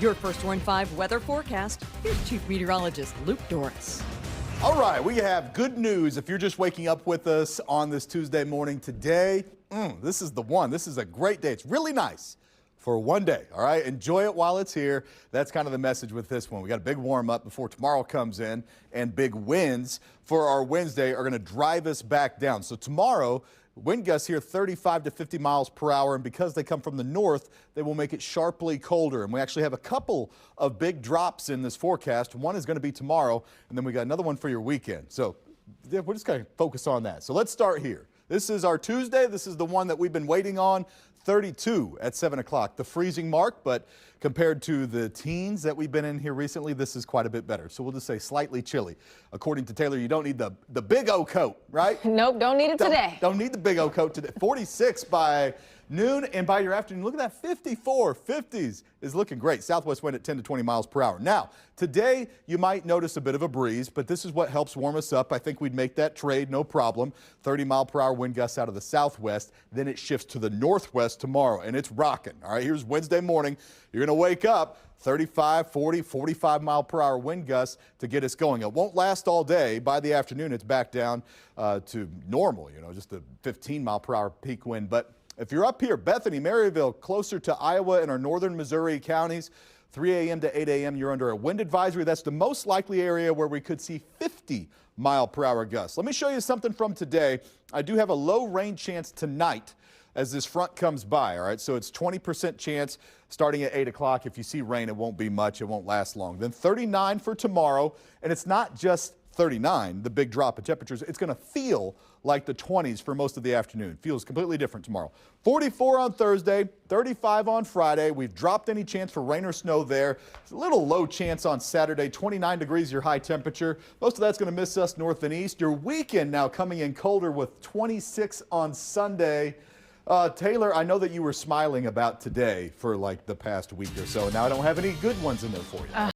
Your First One 5 weather forecast. Here's Chief Meteorologist Luke Doris. All right, we have good news if you're just waking up with us on this Tuesday morning today. This is the one. This is a great day. It's really nice for one day, all right? Enjoy it while it's here. That's kind of the message with this one. We got a big warm up before tomorrow comes in, and big winds for our Wednesday are going to drive us back down. So tomorrow, wind gusts here 35 to 50 miles per hour, and because they come from the north, they will make it sharply colder. And we actually have a couple of big drops in this forecast. One is going to be tomorrow, and then we got another one for your weekend. So we're just going to focus on that. So let's start here. This is our Tuesday. This is the one that we've been waiting on. 32 at 7 o'clock, the freezing mark, but compared to the teens that we've been in here recently, this is quite a bit better. So we'll just say slightly chilly. According to Taylor, you don't need the big O coat, right? Nope, don't need it today. Don't need the big O coat today. 46 by noon, and by your afternoon, look at that, 54. 50s is looking great. Southwest wind at 10 to 20 miles per hour. Now, today you might notice a bit of a breeze, but this is what helps warm us up. I think we'd make that trade, no problem. 30 mile per hour wind gusts out of the southwest. Then it shifts to the northwest tomorrow, and it's rocking. All right, here's Wednesday morning. You're going to wake up 35, 40, 45 mile per hour wind gusts to get us going. It won't last all day. By the afternoon, it's back down to normal, just a 15 mile per hour peak wind. But if you're up here, Bethany, Maryville, closer to Iowa and our northern Missouri counties, 3 a.m. to 8 a.m., you're under a wind advisory. That's the most likely area where we could see 50 mile per hour gusts. Let me show you something from today. I do have a low rain chance tonight as this front comes by, all right? So it's 20% chance starting at 8 o'clock. If you see rain, it won't be much. It won't last long. Then 39 for tomorrow, and it's not just 39, the big drop in temperatures. It's going to feel like the 20s for most of the afternoon. Feels completely different tomorrow. 44 on Thursday, 35 on Friday. We've dropped any chance for rain or snow there. It's a little low chance on Saturday. 29 degrees your high temperature. Most of that's going to miss us north and east. Your weekend now coming in colder with 26 on Sunday. Taylor, I know that you were smiling about today for like the past week or so. Now I don't have any good ones in there for you.